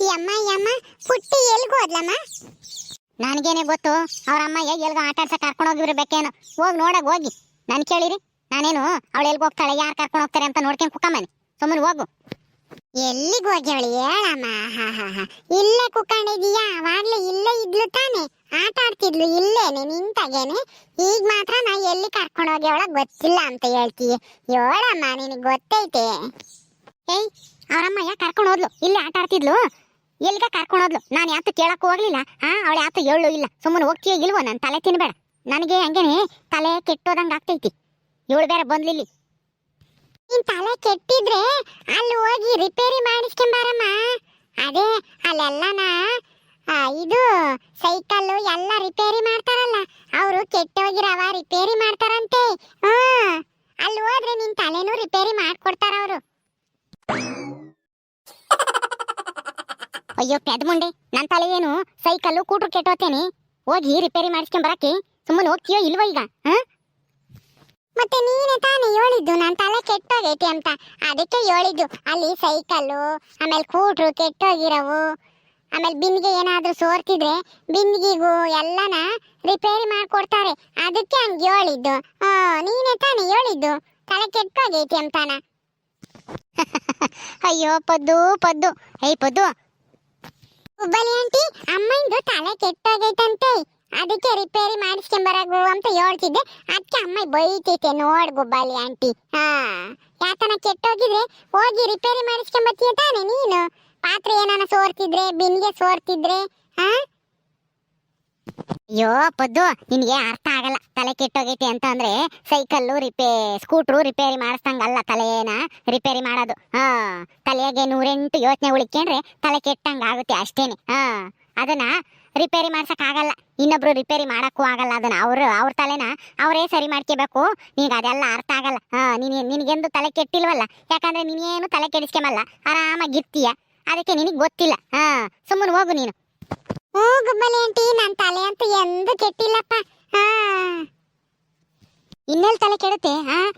ಈ ಅಮ್ಮ ಪುಟ್ಟಿ ಎಲ್ಗೂ ಹೋದ್ಲಮ್ಮ? ನನಗೇನೆ ಗೊತ್ತು, ಅವ್ರ ಅಮ್ಮ ಎಲ್ಗ ಆಟ ಆಡ್ಸಕ್ ಕರ್ಕೊಂಡು ಹೋಗಿರ್ಬೇಕೇನೋ. ಹೋಗಿ ನೋಡಕ್ ಹೋಗಿ, ನಾನು ಕೇಳಿರಿ ನಾನೇನು ಅವಳು ಎಲ್ಗ ಹೋಗ್ತಾಳೆ, ಯಾರು ಕರ್ಕೊಂಡು ಹೋಗ್ತಾರೆ ಅಂತ ನೋಡ್ಕೊಂಡು ಕುಕ್ಕಮ್ಮನೆ. ಸುಮ್ಮನೆ ಹೋಗು. ಎಲ್ಲಿಗೆ ಹೋಗ್ಯವಳು ಹೇಳಮ್ಮ? ಹಾ ಇಲ್ಲೇ ಕುತ್ಕೊಂಡಿದೀಯಾ? ಅವಾಗ್ಲೇ ಇಲ್ಲೇ ಇದ್ಲು ತಾನೆ, ಆಟ ಆಡ್ತಿದ್ಲು ಇಲ್ಲೇನೆ ನಿಂತಾಗೇನೆ. ಈಗ ಮಾತ್ರ ನಾ ಎಲ್ಲಿ ಕರ್ಕೊಂಡು ಹೋಗ್ಯವಳ ಗೊತ್ತಿಲ್ಲ ಅಂತ ಹೇಳ್ತೀಯ. ಹೇಳಮ್ಮ, ನಿನಗೆ ಗೊತ್ತೈತೆ? ಏಯ್, ಅವ್ರಮ್ಮ ಯಾಕೆ ಕರ್ಕೊಂಡು ಹೋದ್ಲು? ಇಲ್ಲೇ ಆಟ ಆಡ್ತಿದ್ಲು, ಎಲ್ಗ ಕರ್ಕೊಂಡು ಹೋದ್ಲು? ನಾನು ಯಾತು ಕೇಳಕ್ಕೂ ಹೋಗ್ಲಿಲ್ಲ. ಅವಳು ಯಾತು ಹೇಳು ಇಲ್ಲ. ಸುಮ್ಮನೆ ಹೋಗ್ತೀಯೋ ಇಲ್ವೋ? ನನ್ನ ತಲೆ ತಿನ್ಬೇಡ. ನನಗೆ ಹಂಗೇನೆ ತಲೆ ಕೆಟ್ಟೋದಂಗೆ ಆಗ್ತೈತಿ. ಇವಳು ಬೇರೆ ಬಂದ್ಲಿಲ್ಲಿ. ನಿನ್ ತಲೆ ಕೆಟ್ಟಿದ್ರೆ ಅಲ್ಲಿ ಹೋಗಿ ರಿಪೇರಿ ಮಾಡಿಸ್ಕೊಂಬಾರಮ್ಮ. ಅದೇ ಅಲ್ಲೆಲ್ಲನ ಇದು ಸೈಕಲ್ಲು ಎಲ್ಲ ರಿಪೇರಿ ಮಾಡ್ತಾರಲ್ಲ, ಅವರು ಕೆಟ್ಟೋಗಿರವ ರಿಪೇರಿ ಮಾಡ್ತಾರಂತೆ. ಅಲ್ಲಿ ಹೋದ್ರೆ ನಿನ್ ತಲೆನೂ ರಿಪೇರಿ ಮಾಡ್ಕೊಡ್ತಾರ ಅವರು. ಅಯ್ಯೋ ಪೆದ್ ಮುಂಡೆ, ನನ್ನ ತಲೆ ಏನು ಸೈಕಲ್ಲು ಕೂಟ್ರು ಕೆಟ್ಟೋತೇನೆ. ಹೋಗಿ ರಿಪೇರಿ ಮಾಡಿಸ್ಕೊಂಬರಕ್ಕೆ ಸುಮ್ಮನೆ ಹೋಗ್ತೀಯೋ ಇಲ್ವೋ ಈಗ? ಮತ್ತೆ ನೀನೆ ತಾನೇ ಹೇಳಿದ್ದು ನನ್ನ ತಲೆ ಕೆಟ್ಟೋಗೈತಿ ಅಂತ. ಅದಕ್ಕೆ ಹೇಳಿದ್ದು ಅಲ್ಲಿ ಸೈಕಲ್ಲು ಆಮೇಲೆ ಕೂಟ್ರು ಕೆಟ್ಟೋಗಿರವು, ಆಮೇಲೆ ಬಿನ್ನಿಗೆ ಏನಾದ್ರೂ ಸೋರ್ತಿದ್ರೆ ಬಿನ್ನಿಗೆಗೂ ಎಲ್ಲನ ರಿಪೇರಿ ಮಾಡ್ಕೊಡ್ತಾರೆ. ಅದಕ್ಕೆ ಹಂಗೆ ಹೇಳಿದ್ದು. ನೀನೆ ತಾನೇ ಹೇಳಿದ್ದು ತಲೆ ಕೆಟ್ಟೋಗೈತಿ ಅಂತಾನ. ಅಯ್ಯೋ ಪದ್ದು ಪದ್ದು, ಏಯ್ ಪದ್ದು. ಹುಬ್ಬಳ್ಳಿ ಆಂಟಿ, ಅಮ್ಮಂದು ತಲೆ ಕೆಟ್ಟೋಗೈತಂತೆ, ಅದಕ್ಕೆ ರಿಪೇರಿ ಮಾಡಿಸ್ಕೊಂಬರಗು ಅಂತ ಹೇಳ್ತಿದ್ದೆ. ಅದಕ್ಕೆ ಅಮ್ಮ ಬೈತೈತೆ ನೋಡ್ ಗುಬ್ಬಳ್ಳಿ ಆಂಟಿ. ಯಾಕನ ಕೆಟ್ಟೋಗಿದ್ರೆ ಹೋಗಿ ರಿಪೇರಿ ಮಾಡಿಸ್ಕೊಂಬತ್ತೀಯ ತಾನೆ ನೀನು. ಪಾತ್ರೆ ಏನಾನ ಸೋರ್ತಿದ್ರೆ ಬಿನ್ಗೆ ಸೋರ್ತಿದ್ರೆ. ಅಯ್ಯೋ ಪದ್ದು, ನಿನಗೆ ಅರ್ಥ ಆಗಲ್ಲ. ತಲೆ ಕೆಟ್ಟೋಗೈತಿ ಅಂತ ಅಂದ್ರೆ ಸೈಕಲ್ಲು ಸ್ಕೂಟ್ರು ರಿಪೇರಿ ಮಾಡಿಸ್ದಂಗಲ್ಲ ತಲೆನ ರಿಪೇರಿ ಮಾಡೋದು. ತಲೆಗೆ 108 ಯೋಚನೆ ಉಳಿಕೊಂಡ್ರೆ ತಲೆ ಕೆಟ್ಟಂಗ ಆಗುತ್ತೆ ಅಷ್ಟೇನೆ. ಅದನ್ನ ರಿಪೇರಿ ಮಾಡ್ಸಕ್ ಆಗಲ್ಲ, ಇನ್ನೊಬ್ರು ರಿಪೇರಿ ಮಾಡಕ್ಕೂ ಆಗಲ್ಲ. ಅದನ್ನ ಅವ್ರ ತಲೆನ ಅವರೇ ಸರಿ ಮಾಡ್ಕೋಬೇಕು. ನಿನಗೆ ಅದೆಲ್ಲ ಅರ್ಥ ಆಗಲ್ಲ. ನಿನಗೆಂದು ತಲೆ ಕೆಟ್ಟಿಲ್ವಲ್ಲ, ಯಾಕಂದ್ರೆ ನೀನೇನು ತಲೆ ಕೆಡಿಸ್ಕೊಂಬಲ್ಲ, ಆರಾಮಾಗಿರ್ತೀಯ. ಅದಕ್ಕೆ ನಿನಗೆ ಗೊತ್ತಿಲ್ಲ. ಸುಮ್ಮನೆ ಹೋಗು ನೀನು. ಗುಬ್ಬಳ್ಳಿ ಆಂಟಿ, ನನ್ನ ತಲೆ ಅಂತೂ ಎಂದು ಕೆಟ್ಟಿಲ್ಲಪ್ಪ. ಇನ್ನೆಲ್ಲಿ ತಲೆ ಕೆಡುತ್ತೆ?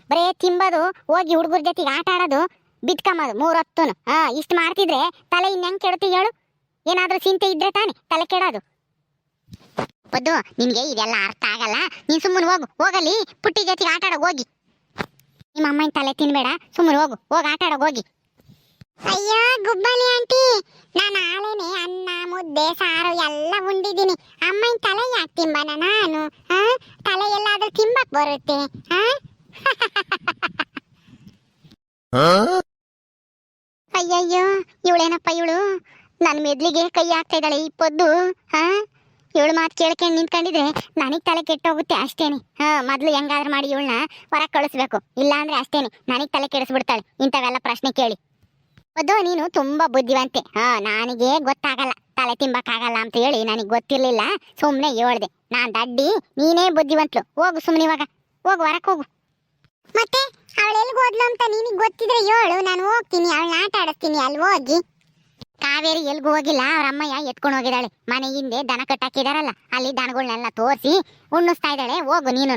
ಬರೇ ತಿಂಬದು, ಹೋಗಿ ಹುಡುಗರ ಜೊತೆಗೆ ಆಟ ಆಡೋದು, ಬಿತ್ಕೊಂಬದು 3 ಹೊತ್ತುನು. ಇಷ್ಟು ಮಾಡ್ತಿದ್ರೆ ತಲೆ ಇನ್ನೆಂಗ್ ಕೆಡುತ್ತೆ ಹೇಳು? ಏನಾದ್ರೂ ಚಿಂತೆ ಇದ್ರೆ ತಾನೆ ತಲೆ ಕೆಡೋದು. ಪದ್ದು, ನಿನ್ಗೆ ಇದೆಲ್ಲ ಅರ್ಥ ಆಗಲ್ಲ. ನೀನ್ ಸುಮ್ಮನೆ ಹೋಗಲಿ ಪುಟ್ಟಿ ಜೊತೆಗೆ ಆಟ ಆಡೋಗಿ ಹೋಗಿ. ನಿಮ್ಮ ಅಮ್ಮನ ತಲೆ ತಿನ್ಬೇಡ, ಸುಮ್ಮನೆ ಹೋಗಿ ಆಟ ಆಡೋಗಿ ಹೋಗಿ. ಅಯ್ಯೋ ಗುಬ್ಬಳ್ಳಿ ಆಂಟಿ, ನಾನು ಆಳೇನೆ ಅನ್ನ ಮುದ್ದೆ ಸಾರು ಎಲ್ಲ ಉಂಡಿದ್ದೀನಿ. ಅಮ್ಮನ ತಲೆ ಯಾಕೆ ತಿಂಬನ ನಾನು? ತಲೆ ಎಲ್ಲಾದ್ರೂ ತಿಂಬಕ್ ಬರುತ್ತೆ? ಅಯ್ಯಯ್ಯೋ, ಇವಳೇನಪ್ಪ ಇವಳು ನನ್ನ ಮೆದ್ಲಿಗೆ ಕೈ ಹಾಕ್ತಾ ಇದ್ದಾಳೆ ಈ ಪದ್ದು. ಇವಳು ಮಾತು ಕೇಳ್ಕೊಂಡು ನಿಂತ್ಕೊಂಡಿದ್ರೆ ನನಗೆ ತಲೆ ಕೆಟ್ಟೋಗುತ್ತೆ ಅಷ್ಟೇನೆ. ಮೊದ್ಲು ಹೆಂಗಾದ್ರೂ ಮಾಡಿ ಇವಳನ್ನ ಹೊರಗೆ ಕಳಿಸ್ಬೇಕು, ಇಲ್ಲ ಅಂದ್ರೆ ಅಷ್ಟೇನೆ ನನಗೆ ತಲೆ ಕೆಡಿಸ್ಬಿಡ್ತಾಳೆ ಇಂಥವೆಲ್ಲ ಪ್ರಶ್ನೆ ಕೇಳಿ. ಪದ್ದು, ನೀನು ತುಂಬಾ ಬುದ್ಧಿವಂತೆ. ನನಗೆ ಗೊತ್ತಾಗಲ್ಲ, ತಲೆ ತಿಂಬಕ್ಕಾಗಲ್ಲ ಅಂತ ಹೇಳಿ ನನಗೆ ಗೊತ್ತಿರ್ಲಿಲ್ಲ, ಸುಮ್ಮನೆ ಹೇಳ್ದೆ. ನಾನ್ ದಡ್ಡಿ, ನೀನೇ ಬುದ್ಧಿವಂತಲು. ಹೋಗು ಸುಮ್ಮನೆ, ಇವಾಗ ಹೋಗು, ಹೊರಕ್ಕೆ ಹೋಗು. ಮತ್ತೆ ಅವಳು ಎಲ್ಲಿಗೆ ಹೋದ್ಲು ಅಂತ ನಿನಗೆ ಗೊತ್ತಿದ್ರೆ ಹೇಳು, ನಾನು ಹೋಗ್ತೀನಿ, ಅವಳನ್ನ ಆಟ ಆಡಿಸ್ತೀನಿ ಅಲ್ಲಿ ಹೋಗಿ. ಕಾವೇರಿ ಎಲ್ಗೂ ಹೋಗಿಲ್ಲ, ಅವ್ರ ಅಮ್ಮಯ್ಯ ಎತ್ಕೊಂಡು ಹೋಗಿದ್ದಾಳೆ. ಮನೆ ಹಿಂದೆ ದನ ಕಟ್ಟಾಕಿದಾರಲ್ಲ, ಅಲ್ಲಿ ದನಗಳನ್ನೆಲ್ಲ ತೋರಿಸಿ ಉಣ್ಣಿಸ್ತಾ ಇದ್ದಾಳೆ. ಹೋಗು ನೀನು.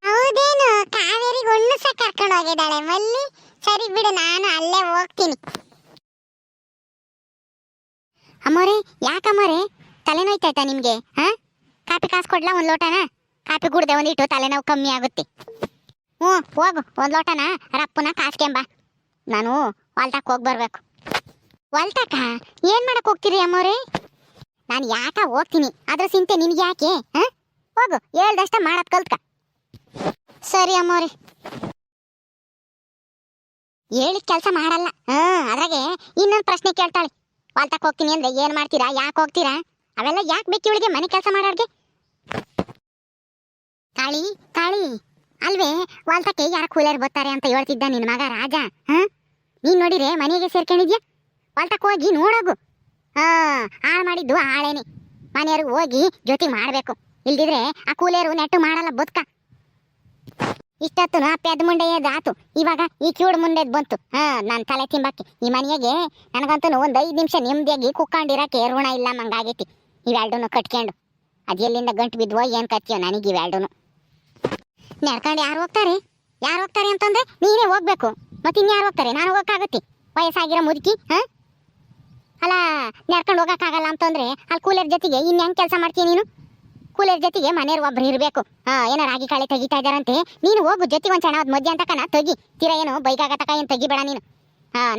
ಹೌದೇನು? ಕಾವೇರಿಗೆ ಉಣ್ಣಿಸ ಕರ್ಕೊಂಡು ಹೋಗಿದ್ದಾಳೆ ಮಲ್ಲಿ? ಸರಿ ಬಿಡು, ನಾನು ಅಲ್ಲೇ ಹೋಗ್ತೀನಿ. ಅಮ್ಮೋರೆ, ಯಾಕಮ್ಮೋರೆ ತಲೆನೋಯ್ತಾಯ್ತಾ ನಿಮ್ಗೆ? ಕಾಪಿ ಕಾಸು ಕೊಡ್ಲಾ? ಒಂದ್ ಲೋಟನ ಕಾಪಿ ಕುಡ್ದೆ ಒಂದಿಟ್ಟು ತಲೆನೋವು ಕಮ್ಮಿ ಆಗುತ್ತೆ. ಹೋಗು, ಒಂದ್ ಲೋಟನ ರಪ್ಪನ ಕಾಸ್ಕೆಂಬ. ನಾನು ಹೊಲ್ಟಕ್ಕೆ ಹೋಗಿ ಬರ್ಬೇಕು. ಹೊಲ್ಟಕ್ಕ ಏನ್ ಮಾಡಕ್ ಹೋಗ್ತೀರಿ ಅಮ್ಮೋರೆ? ನಾನು ಯಾಕ ಹೋಗ್ತೀನಿ, ಅದ್ರ ಚಿಂತೆ ನಿನ್ಗೆ ಯಾಕೆ? ಹೋಗು, ಹೇಳ್ದಷ್ಟ ಮಾಡತ್ ಕಲ್ತ್ಕ. ಸರಿ ಅಮ್ಮೋರೆ. ಹೇಳಿದ ಕೆಲಸ ಮಾಡಲ್ಲ. ಅದ್ರಾಗೆ ಇನ್ನೊಂದು ಪ್ರಶ್ನೆ ಕೇಳ್ತಾಳೆ. ಹೊಲ್ಟಕ್ಕೆ ಹೋಗ್ತೀನಿ ಅಂದ್ರೆ ಏನ್ ಮಾಡ್ತೀರಾ, ಯಾಕೆ ಹೋಗ್ತೀರಾ, ಅವೆಲ್ಲ ಯಾಕೆ ಬೇಕು ಇವಳಿಗೆ? ಮನೆ ಕೆಲಸ ಮಾಡೋರ್ಗೆ ಕಾಳಿ ಕಾಳಿ ಅಲ್ವೇ? ಹೊಲ್ಟಕ್ಕೆ ಯಾರ ಕೂಲಿಯರ್ ಬರ್ತಾರೆ ಅಂತ ಹೇಳ್ತಿದ್ದ ನಿನ್ ಮಗ ರಾಜ. ನೀನ್ ನೋಡಿರೆ ಮನೆಗೆ ಸೇರ್ಕೊಂಡಿದ್ಯಾ? ಹೊಲ್ಟಕ್ಕೆ ಹೋಗಿ ನೋಡೋಗು. ಹಾಳು ಮಾಡಿದ್ದು ಹಾಳೇನೆ. ಮನೆಯವ್ರಿಗೆ ಹೋಗಿ ಜೊತೆ ಮಾಡ್ಬೇಕು, ಇಲ್ದಿದ್ರೆ ಆ ಕೂಲಿಯರು ನೆಟ್ಟು ಮಾಡಲ್ಲ ಬದುಕ. ಇಷ್ಟೊತ್ತು ಪೆದ್ ಮುಂಡೆ ಆತು, ಇವಾಗ ಈ ಚೂಡ್ ಮುಂದೆ ಬಂತು. ನನ್ನ ತಲೆ ತಿಂಬಕ್ಕೆ ಈ ಮನೆಯಾಗೆ ನನಗಂತೂ ಒಂದು 5 ನಿಮಿಷ ನೆಮ್ಮದಿಯಾಗಿ ಕುಕ್ಕೊಂಡಿರಕ್ಕೆ ಋಣ ಇಲ್ಲ ಮಂಗಾಗೈತಿ. ಇವೆರಡೂ ಕಟ್ಕೊಂಡು ಅದು ಎಲ್ಲಿಂದ ಗಂಟು ಬಿದ್ವೋ ಏನ್ ಕತ್ತಿಯೋ ನನಗೆ ಇವೆರಡೂ ನಡ್ಕೊಂಡು. ಯಾರು ಹೋಗ್ತಾರೆ ಅಂತಂದ್ರೆ ನೀನೇ ಹೋಗ್ಬೇಕು, ಮತ್ತೆ ಇನ್ಯಾರು ಹೋಗ್ತಾರೆ? ನಾನು ಹೋಗಕ್ಕಾಗತ್ತೆ? ವಯಸ್ಸಾಗಿರೋ ಮುದುಕಿ. ಅಲ್ಲ ನಡ್ಕೊಂಡು ಹೋಗಕ್ಕಾಗಲ್ಲ ಅಂತಂದ್ರೆ ಅಲ್ಲಿ ಕೂಲರ್ ಜೊತೆಗೆ ಇನ್ ಹೆಂಗ್ ಕೆಲಸ ಮಾಡ್ತೀಯ ನೀನು? ಕೂಲರ್ ಜೊತೆಗೆ ಮನೆಯವ್ರು ಒಬ್ರು ಇರಬೇಕು. ಏನೋ ರಾಗಿ ಕಾಳೆ ತೆಗಿತಾ ಇದಾರಂತೆ, ನೀನು ಹೋಗು ಜೊತೆಗೆ ಒಂದು ಸಣ್ಣ ಮಧ್ಯ ಅಂತಕನ ತೆಗಿ. ತೀರಾ ಏನು ಬೈಗಾಗತಕ ಏನು ತೆಗಿಬೇಡ ನೀನು.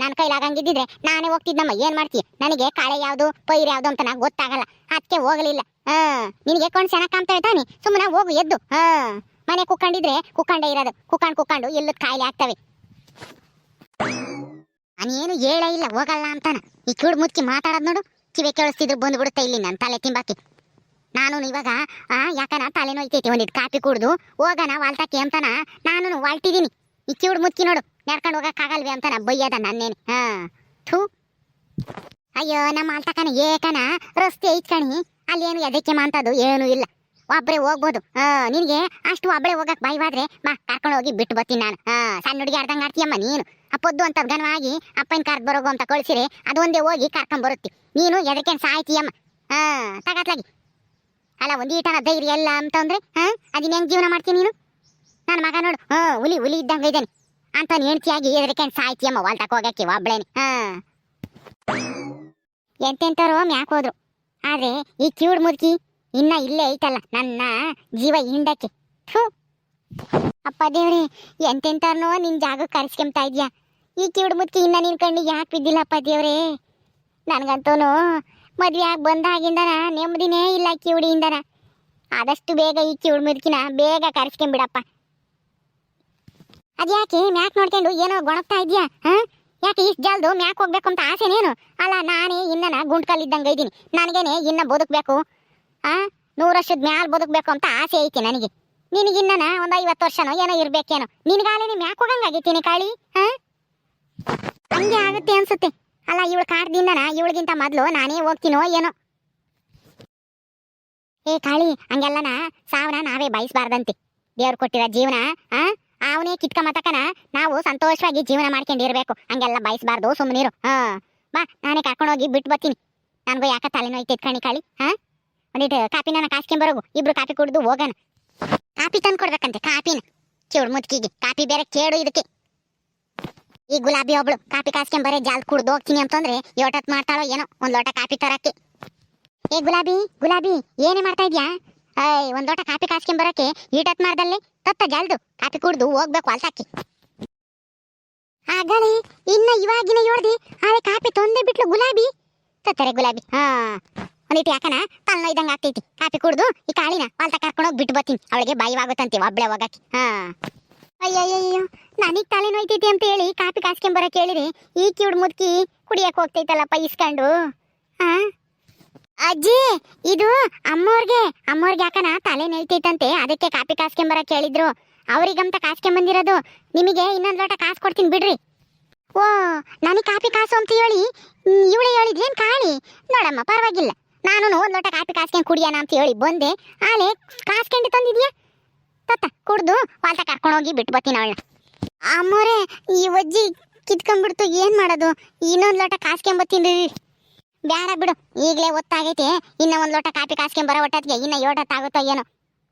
ನನ್ನ ಕೈಲಾಗಂಗಿದ್ದಿದ್ರೆ ನಾನೇ ಹೋಗ್ತಿದ್ದಮ್ಮ. ಏನ್ ಮಾಡ್ತೀಯ? ನನಗೆ ಕಾಳೆ ಯಾವುದು ಪೈರು ಯಾವುದು ಅಂತ ನಂಗೆ ಗೊತ್ತಾಗಲ್ಲ, ಅದಕ್ಕೆ ಹೋಗಲಿಲ್ಲ. ನಿನಗೆ ಕೊಂಡು ಚೆನ್ನಾಗಿ ಕಾಣ್ತಾ ಇದ್ದಾನೆ, ಸುಮ್ಮನೆ ಹೋಗು ಎದ್ದು. ಮನೆ ಕುಕ್ಕಂಡಿದ್ರೆ ಕುಕ್ಕಂಡೇ ಇರೋದು, ಕುಕ್ಕಂಡು ಎಲ್ಲದ ಕಾಯಿಲೆ ಆಗ್ತವೆ. ನಾನೇನು ಹೇಳೇ ಇಲ್ಲ ಹೋಗಲ್ಲ ಅಂತಾನ. ಈ ಕಿವಿಡ್ ಮುಚ್ಚಿ ಮಾತಾಡೋದು ನೋಡು, ಕಿವಿ ಕೇಳಿಸ್ತಿದ್ರು ಬಂದ್ಬಿಡುತ್ತೆ ಇಲ್ಲಿ ನನ್ನ ತಲೆ ತಿಂಬಾಕಿ. ನಾನು ಇವಾಗ ಯಾಕನ ತಲೆ ನೋಯ್ತೈತಿ, ಒಂದಿಟ್ಟು ಕಾಪಿ ಕುಡ್ದು ಹೋಗಣ ವಾಲ್ತಾಕಿ ಅಂತಾನ ನಾನು ವಾಲ್ತಿದ್ದೀನಿ. ಈ ಕಿವಿಡ್ ಮುಚ್ಚಿ ನೋಡು, ನಡ್ಕೊಂಡು ಹೋಗಕ್ಕಾಗಲ್ವೇ ಅಂತಾನ ಬೈಯದ ನನ್ನೇನು. ಥೂ, ಅಯ್ಯೋ ನಮ್ಮ ಆಲ್ತಕನ ಏಕನ ರಸ್ತೆ ಐತ್ಕಣಿ, ಅಲ್ಲೇನು ಎದಕ್ಕೆ ಮಾಂತದು ಏನೂ ಇಲ್ಲ, ಒಬ್ಬರೇ ಹೋಗ್ಬೋದು. ನಿನಗೆ ಅಷ್ಟು ಒಬ್ಬಳೇ ಹೋಗಕ್ ಭಯವಾದ್ರೆ ಬಾ, ಕರ್ಕೊಂಡು ಹೋಗಿ ಬಿಟ್ಟು ಬರ್ತೀನಿ ನಾನು. ಸಣ್ಣ ಹುಡುಗಿ ಆಡ್ದಂಗೆ ಆಡ್ತೀಯಮ್ಮ ನೀನು. ಅಪ್ಪೊದ್ದು ಅಂತ ಘನವಾಗಿ ಅಪ್ಪನ ಕಾರ್ಡ್ ಬರೋಗು ಅಂತ ಕಳಿಸಿರೆ ಅದು ಒಂದೇ ಹೋಗಿ ಕರ್ಕೊಂಬರುತ್ತಿ. ನೀನು ಎದಕ್ಕೆ ಸಾಯ್ತೀಯಮ್ಮ. ತಗತ್ಲಾಗಿ ಅಲ್ಲ, ಒಂದೀಟನ ಧೈರ್ಯ ಎಲ್ಲ ಅಂತಂದ್ರೆ ಅದನ್ನ ಹೆಂಗ್ ಜೀವನ ಮಾಡ್ತೀನಿ ನೀನು? ನನ್ನ ಮಗ ನೋಡು, ಹುಲಿ ಇದ್ದಂಗೆ ಇದ್ದಾನೆ ಅಂತ ಹೆಂಡ್ತಿಯಾಗಿ ಎದಕ್ಕೆ ಸಾಯ್ತೀಯಮ್ಮ ವಾಲ್ತಕ್ ಹೋಗಕ್ಕೆ ಒಬ್ಳೇನೆ. ಎಂತೆಂತಾರೋ ಮ್ಯಾಕ್ ಹೋದ್ರು, ಆದ್ರೆ ಈ ಕಿವಿಡ್ ಮುದುಕಿ ಇನ್ನ ಇಲ್ಲೇ ಐತಲ್ಲ ನನ್ನ ಜೀವ ಹಿಂಡಕ್ಕೆ. ಅಪ್ಪ ದೇವ್ರಿ, ಎಂತೆಂತಾರನೋ ನಿನ್ ಜಾಗ ಕರೆಸ್ಕೊಂತಾ ಇದ್ಯಾ. ಈ ಕಿವಿಡ್ ಮುದುಕಿ ಇನ್ನ ನಿನ್ ಕಣ್ಣಿಗೆ ಯಾಕೆ ಬಿದ್ದಿಲ್ಲಪ್ಪ ದೇವ್ರೇ. ನನ್ಗಂತೂನು ಮದ್ವೆ ಆಗಿ ಬಂದಾಗಿಂದನ ನೆಮ್ಮದಿನೇ ಇಲ್ಲ ಕಿವಿಡಿಯಿಂದನ. ಆದಷ್ಟು ಬೇಗ ಈ ಕಿವಿಡ್ ಮುದುಕಿನ ಬೇಗ ಕರೆಸ್ಕೊಂಬಿಡಪ್ಪ. ಅದ್ಯಾಕೆ ಮ್ಯಾಕ್ ನೋಡ್ಕೊಂಡು ಏನೋ ಗೊಣಗ್ತಾ ಇದ್ಯಾ? ಯಾಕೆ ಇಷ್ಟು ಜಲ್ದು ಮ್ಯಾಕ್ ಹೋಗ್ಬೇಕು ಅಂತ ಆಸೆನೇನು? ಅಲ್ಲ, ನಾನೇ ಇನ್ನನ ಗುಂಡ್ಕಲ್ಲಿದ್ದಂಗೆ ಇದ್ದೀನಿ, ನನಗೇನೆ ಇನ್ನ ಬದುಕಬೇಕು, 100 ವರ್ಷದ ಮ್ಯಾಲ ಬದುಕಬೇಕು ಅಂತ ಆಸೆ ಐತಿ ನನಗೆ. ನಿನಗಿನ್ನ ಒಂದು 50 ವರ್ಷನೋ ಏನೋ ಇರ್ಬೇಕೇನೋ, ನಿನಗಾಲೇನೆ ಮ್ಯಾಕ್ ಹೋಗಂಗಾಗೈತೀನಿ ಕಾಳಿ. ಹಂಗೆ ಆಗುತ್ತೆ ಅನ್ಸುತ್ತೆ. ಅಲ್ಲ, ಇವಳು ಕಾಡ್ದಿಂದನ ಇವಳಿಗಿಂತ ಮೊದಲು ನಾನೇ ಹೋಗ್ತೀನೋ ಏನೋ. ಏ ಕಾಳಿ, ಹಂಗೆಲ್ಲನ ಸಾವನ ನಾವೇ ಬಯಸ್ಬಾರ್ದಂತೆ. ದೇವ್ರು ಕೊಟ್ಟಿರೋ ಜೀವನ ಅವನೇ ಕಿತ್ಕ ಮತಕನ ನಾವು ಸಂತೋಷವಾಗಿ ಜೀವನ ಮಾಡ್ಕೊಂಡಿರ್ಬೇಕು. ಹಂಗೆಲ್ಲ ಬಯಸ್ಬಾರ್ದು, ಸುಮ್ಮನಿರು. ಬಾ, ನಾನೇ ಕರ್ಕೊಂಡೋಗಿ ಬಿಟ್ಟು ಬರ್ತೀನಿ. ನನಗೂ ಯಾಕೆ ತಲೆನೋಯ್ತೈತೆ ಕಣಿ ಕಾಳಿ. ಒಂದಿಟ್ಟು ಕಾಪಿನ ಕಾಸ್ಕೊಂಬರೋಗು, ಇಬ್ರು ಕಾಪಿ ಕುಡ್ದು ಹೋಗೋಣ. ಕಾಪಿ ತಂದು ಕೊಡ್ಬೇಕಂತೆ, ಕಾಪಿನ ಕಿವಿಡ್ ಮುದ್ಕಿಗೆ. ಕಾಪಿ ಬೇರೆ ಕೇಡು ಇದಕ್ಕೆ. ಈ ಗುಲಾಬಿ ಒಬ್ಳು ಕಾಪಿ ಕಾಸ್ಕೊಂಬರೇ ಜಾಲ್ ಕುಡ್ದು ಹೋಗ್ತೀನಿ ಅಂತಂದ್ರೆ ಯೋಟತ್ ಮಾಡ್ತಾಳೋ ಏನೋ ಒಂದ್ ಲೋಟ ಕಾಪಿ ತರಕ್ಕೆ. ಏ ಗುಲಾಬಿ ಏನೇ ಮಾಡ್ತಾ ಇದ್ಯಾ? ಒಂದ್ ಲೋಟ ಕಾಪಿ ಕಾಸ್ಕೊಂಬರಕ್ಕೆ ಈಟತ್ ಮಾಡ್ದಲ್ಲೇ ತತ್ತ ಜಾಲ್ದು ಕಾಪಿ ಕುಡ್ದು ಹೋಗ್ಬೇಕು ವಾಲ್ತಾಕಿ. ಆಗಲೇ ಇನ್ನ ಇವಾಗಿನ ಯೋಳ್ದಿ ಆಳೆ ಕಾಪಿ ತೊಂದೇ ಬಿಟ್ಲು ಗುಲಾಬಿ. ತತ್ತರೆ ಗುಲಾಬಿ, ಒಂದಿಟ್ಟು ಯಾಕನ ತನ್ನ ಇದ್ದಂಗೆ ಆಗ್ತೈತಿ. ಕಾಪಿ ಕುಡ್ದು ಈ ಕಾಳಿನ ವಾಲ್ತ ಕರ್ಕೊಂಡೋಗಿ ಬಿಟ್ಟು ಬರ್ತೀನಿ, ಅವಳಿಗೆ ಭಯವಾಗುತ್ತಂತೆ ಒಬ್ಳೆ ಹೋಗಕ್ಕೆ. ಅಯ್ಯಯ್ಯೋ, ನನಗ್ ತಲೆ ನೋಯ್ತೈತಿ ಅಂತ ಹೇಳಿ ಕಾಪಿ ಕಾಸ್ಕೊಂಬರಕ್ಕೆ ಹೇಳಿರಿ, ಈ ಕಿವಿಡ್ ಮುದ್ಕಿ ಕುಡಿಯಕ್ಕೆ ಹೋಗ್ತೈತಲ್ಲಪ್ಪ ಇಸ್ಕೊಂಡು. ಅಜ್ಜಿ, ಇದು ಅಮ್ಮೋರ್ಗೆ ಯಾಕನ ತಲೆ ನೋಯ್ತೈತಂತೆ, ಅದಕ್ಕೆ ಕಾಪಿ ಕಾಸ್ಕೊಂಬರಕ್ಕೆ ಹೇಳಿದ್ರು. ಅವ್ರಿಗಂತ ಕಾಸ್ಕೊಂಬಂದಿರೋದು, ನಿಮಗೆ ಇನ್ನೊಂದು ಲೋಟ ಕಾಸು ಕೊಡ್ತೀನಿ ಬಿಡ್ರಿ. ಓ, ನನಗೆ ಕಾಪಿ ಕಾಸು ಅಂತ ಹೇಳಿ ಇವಳೇ ಹೇಳಿದ್ಲೇನು ಕಾಳಿ? ನೋಡಮ್ಮ, ಪರವಾಗಿಲ್ಲ, ನಾನು ಒಂದು ಲೋಟ ಕಾಪಿ ಕಾಸ್ಕೊಂಡು ಕುಡಿಯೋಣ ಅಂತ ಹೇಳಿ ಬಂದೆ, ಆಲೆ ಕಾಸ್ಕೊಂಡು ತಂದಿದ್ಯಾ. ತತ್ತ ಕುಡ್ದು ವಾಲ್ತ ಕರ್ಕೊಂಡೋಗಿ ಬಿಟ್ಟು ಬರ್ತೀನಿ ಅವಳನ್ನ. ಅಮ್ಮೋರೆ, ಈ ಅಜ್ಜಿ ಕಿತ್ಕೊಂಡ್ಬಿಡ್ತು, ಏನು ಮಾಡೋದು? ಇನ್ನೊಂದು ಲೋಟ ಕಾಸ್ಕೊಂಬತ್ತೀನಿ. ಬೇಡ ಬಿಡು, ಈಗಲೇ ಹೊತ್ತಾಗೈತೆ. ಇನ್ನ ಒಂದು ಲೋಟ ಕಾಪಿ ಕಾಸ್ಕೊಂಬರೋ ಒಟ್ಟತ್ತಿಗೆ ಇನ್ನ 7 ಹೊತ್ತಾಗುತ್ತೋ ಏನೋ.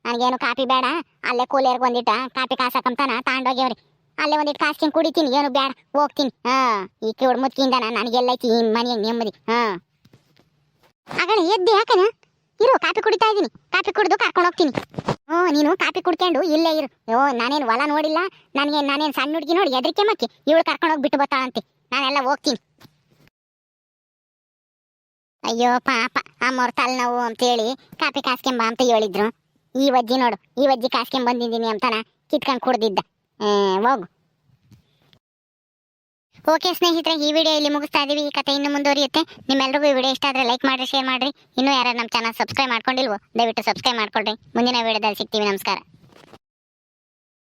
ನನಗೇನು ಕಾಪಿ ಬೇಡ, ಅಲ್ಲೇ ಕೂಲಿಯರ್ಗೆ ಒಂದಿಟ್ಟ ಕಾಪಿ ಕಾಸಕ್ಕಂತಾನ ತಾಂಡೋಗ್ಯವ್ರಿ, ಅಲ್ಲೇ ಒಂದಿಟ್ಟು ಕಾಸ್ಕೊಂಡು ಕುಡಿತೀನಿ, ಏನು ಬೇಡ, ಹೋಗ್ತೀನಿ. ಈ ಕಿವಿಡ್ ಮುದ್ಕಿಂದ ನನಗೆಲ್ಲೈತಿ ಈ ಮನೆಯಾಗ ನೆಮ್ಮದಿ. ಆಗಲೇ ಎದ್ದೆ ಯಾಕನ? ಇರು, ಕಾಪಿ ಕುಡಿತಾ ಇದ್ದೀನಿ, ಕಾಪಿ ಕುಡಿದು ಕರ್ಕೊಂಡು ಹೋಗ್ತೀನಿ. ನೀನು ಕಾಪಿ ಕುಡ್ಕೊಂಡು ಇಲ್ಲೇ ಇರು. ನಾನೇನು ಹೊಲ ನೋಡಿಲ್ಲ, ನಾನೇನು ಸಣ್ಣ ಹುಡುಗಿ ನೋಡಿ ಎದ್ರಿಕೆ ಮಕ್ಕಿ ಇವಳು ಕರ್ಕೊಂಡು ಹೋಗಿ ಬಿಟ್ಟು ಬರ್ತಾಳಂತೆ. ನಾನೆಲ್ಲ ಹೋಗ್ತೀನಿ. ಅಯ್ಯೋ ಪಾಪ, ಅಮ್ಮವ್ರ ತಲೆನೋವು ಅಂತೇಳಿ ಕಾಪಿ ಕಾಸ್ಕೊಂಬ ಅಂತ ಹೇಳಿದ್ರು. ಈ ವಜ್ಜಿ ನೋಡು, ಈ ವಜ್ಜಿ ಕಾಸ್ಕೊಂಡ್ ಬಂದಿದ್ದೀನಿ ಅಂತಾನ ಕಿತ್ಕೊಂಡು ಕುಡ್ದಿದ್ದ. ಹೋಗು. ಓಕೆ ಸ್ನೇಹಿತರೆ, ಈ ವಿಡಿಯೋ ಇಲ್ಲಿ ಮುಗಿಸ್ತಾ ಇದೀವಿ. ಈ ಕಥೆ ಇನ್ನು ಮುಂದುವರಿಯುತ್ತೆ. ನಿಮ್ಮೆಲ್ಲರಿಗೂ ಈ ವಿಡಿಯೋ ಇಷ್ಟ ಆದರೆ ಲೈಕ್ ಮಾಡಿ, ಶೇರ್ ಮಾಡಿರಿ. ಇನ್ನೂ ಯಾರು ನಮ್ಮ ಚಾನಲ್ ಸಬ್ಸ್ಕ್ರೈಬ್ ಮಾಡ್ಕೊಂಡಿಲ್ವೋ ದಯವಿಟ್ಟು ಸಬ್ಸ್ಕ್ರೈಬ್ ಮಾಡ್ಕೊಳ್ರಿ. ಮುಂದಿನ ವಿಡಿಯೋದಲ್ಲಿ ಸಿಗ್ತೀವಿ. ನಮಸ್ಕಾರ.